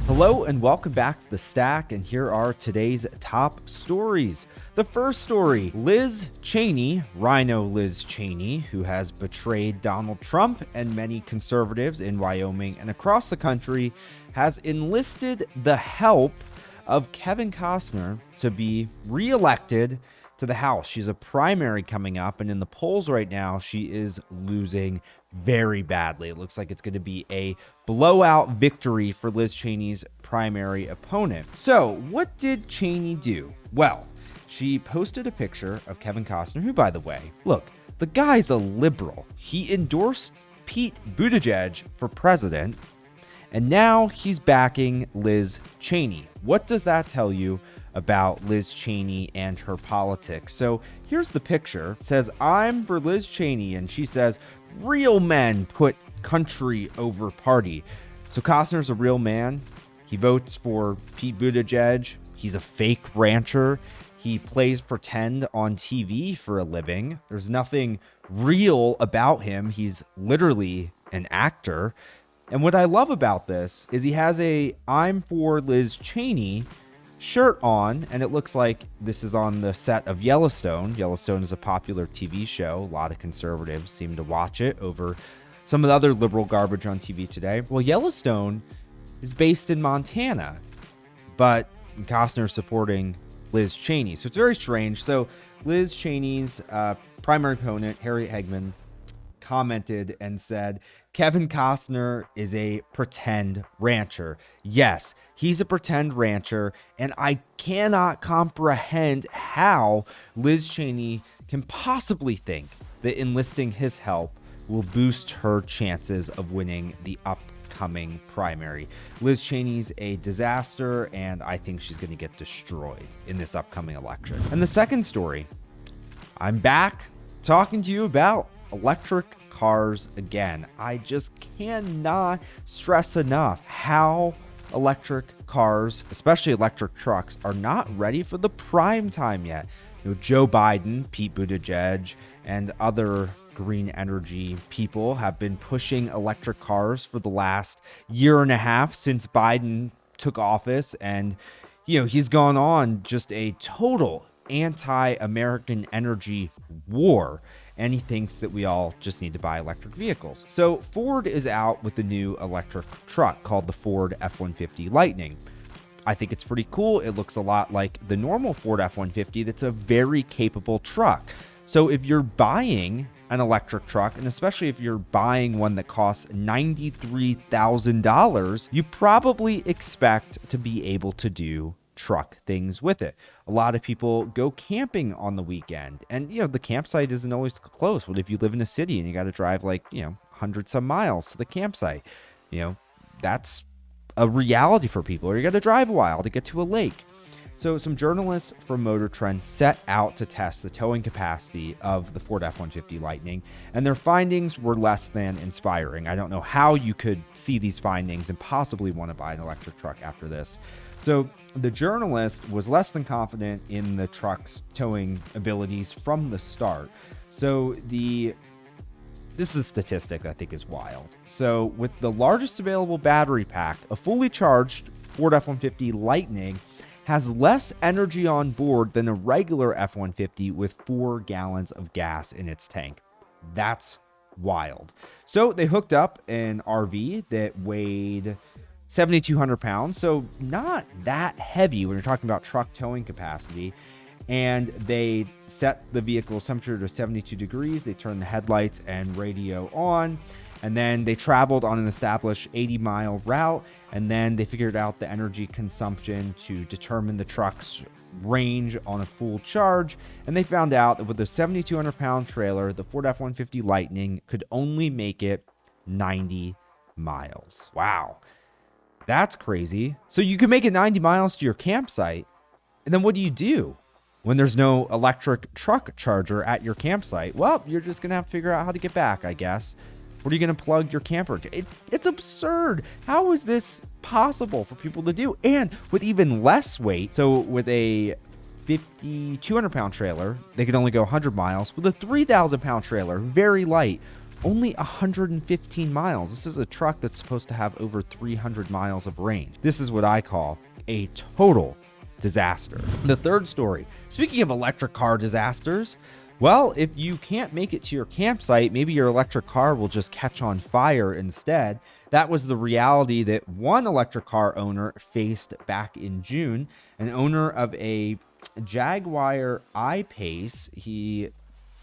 Hello and welcome back to The Stack, and here are today's top stories. The first story, Liz Cheney, Rhino Liz Cheney, who has betrayed Donald Trump and many conservatives in Wyoming and across the country, has enlisted the help of Kevin Costner to be reelected to the House. She's a primary coming up, and in the polls right now, she is losing very badly. It looks like it's going to be a blowout victory for Liz Cheney's primary opponent. So, what did Cheney do? Well, she posted a picture of Kevin Costner, who, by the way, look, the guy's a liberal. He endorsed Pete Buttigieg for president, and now he's backing Liz Cheney. What does that tell you about Liz Cheney and her politics? So here's the picture. It says, "I'm for Liz Cheney," and she says, "Real men put country over party." So Costner's a real man. He votes for Pete Buttigieg. He's a fake rancher. He plays pretend on TV for a living. There's nothing real about him. He's literally an actor. And what I love about this is he has a "I'm for Liz Cheney" shirt on, and it looks like this is on the set of Yellowstone. Yellowstone is a popular TV show. A lot of conservatives seem to watch it over some of the other liberal garbage on TV today. Well, Yellowstone is based in Montana, but Costner's supporting Liz Cheney. So it's very strange. So Liz Cheney's primary opponent, Harriet Hagman, commented and said, "Kevin Costner is a pretend rancher." Yes, he's a pretend rancher, and I cannot comprehend how Liz Cheney can possibly think that enlisting his help will boost her chances of winning the upcoming primary. Liz Cheney's a disaster, and I think she's going to get destroyed in this upcoming election. And the second story, I'm back talking to you about electric cars again. I just cannot stress enough how electric cars, especially electric trucks, are not ready for the prime time yet. Joe Biden, Pete Buttigieg, and other green energy people have been pushing electric cars for the last year and a half since Biden took office, and he's gone on just a total anti-American energy war. And he thinks that we all just need to buy electric vehicles. So Ford is out with the new electric truck called the Ford F-150 Lightning. I think it's pretty cool. It looks a lot like the normal Ford F-150 that's a very capable truck. So if you're buying an electric truck, and especially if you're buying one that costs $93,000, you probably expect to be able to do truck things with it. A lot of people go camping on the weekend, and the campsite isn't always close. What if you live in a city and you got to drive 100 some miles to the campsite? That's a reality for people. Or you got to drive a while to get to a lake. So some journalists from Motor Trend set out to test the towing capacity of the Ford F-150 Lightning, and their findings were less than inspiring. I don't know how you could see these findings and possibly want to buy an electric truck after this. So the journalist was less than confident in the truck's towing abilities from the start. So this is a statistic I think is wild. So with the largest available battery pack, a fully charged Ford F-150 Lightning has less energy on board than a regular F-150 with 4 gallons of gas in its tank. That's wild. So they hooked up an RV that weighed 7,200 pounds, so not that heavy when you're talking about truck towing capacity. And they set the vehicle's temperature to 72 degrees. They turned the headlights and radio on, and then they traveled on an established 80-mile route, and then they figured out the energy consumption to determine the truck's range on a full charge, and they found out that with a 7,200-pound trailer, the Ford F-150 Lightning could only make it 90 miles. Wow. That's crazy. So you can make it 90 miles to your campsite, and then what do? When there's no electric truck charger at your campsite? Well, you're just going to have to figure out how to get back, I guess. What are you going to plug your camper to? It's absurd. How is this possible for people to do? And with even less weight, so with a 200-pound trailer, they could only go 100 miles. With a 3,000-pound trailer, very light, only 115 miles. This is a truck that's supposed to have over 300 miles of range. This is what I call a total disaster. The third story, speaking of electric car disasters, well, if you can't make it to your campsite, maybe your electric car will just catch on fire instead. That was the reality that one electric car owner faced back in June. An owner of a Jaguar I-Pace, he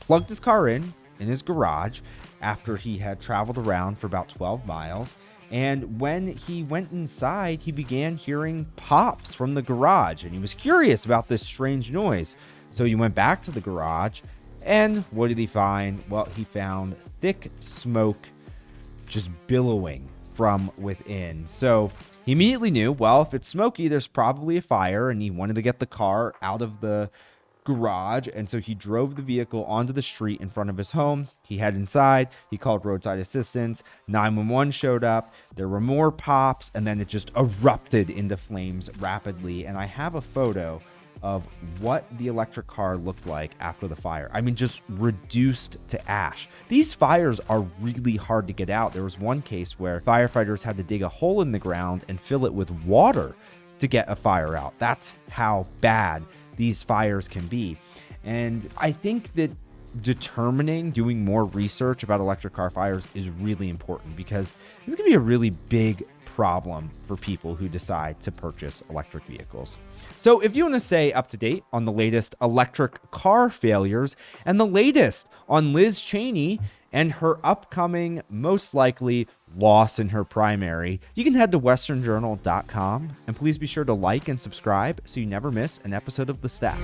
plugged his car in his garage after he had traveled around for about 12 miles. And when he went inside, he began hearing pops from the garage, and he was curious about this strange noise. So he went back to the garage, and what did he find? Well, he found thick smoke just billowing from within. So he immediately knew, well, if it's smoky, there's probably a fire, and he wanted to get the car out of the garage. And so he drove the vehicle onto the street in front of his home. He headed inside, he called roadside assistance, 911 showed up, there were more pops, and then it just erupted into flames rapidly. And I have a photo of what the electric car looked like after the fire. I mean, just reduced to ash. These fires are really hard to get out. There was one case where firefighters had to dig a hole in the ground and fill it with water to get a fire out. That's how bad these fires can be. And I think that doing more research about electric car fires is really important, because this is going to be a really big problem for people who decide to purchase electric vehicles. So if you want to stay up to date on the latest electric car failures and the latest on Liz Cheney and her upcoming, most likely, loss in her primary, you can head to westernjournal.com, and please be sure to like and subscribe so you never miss an episode of The Stack.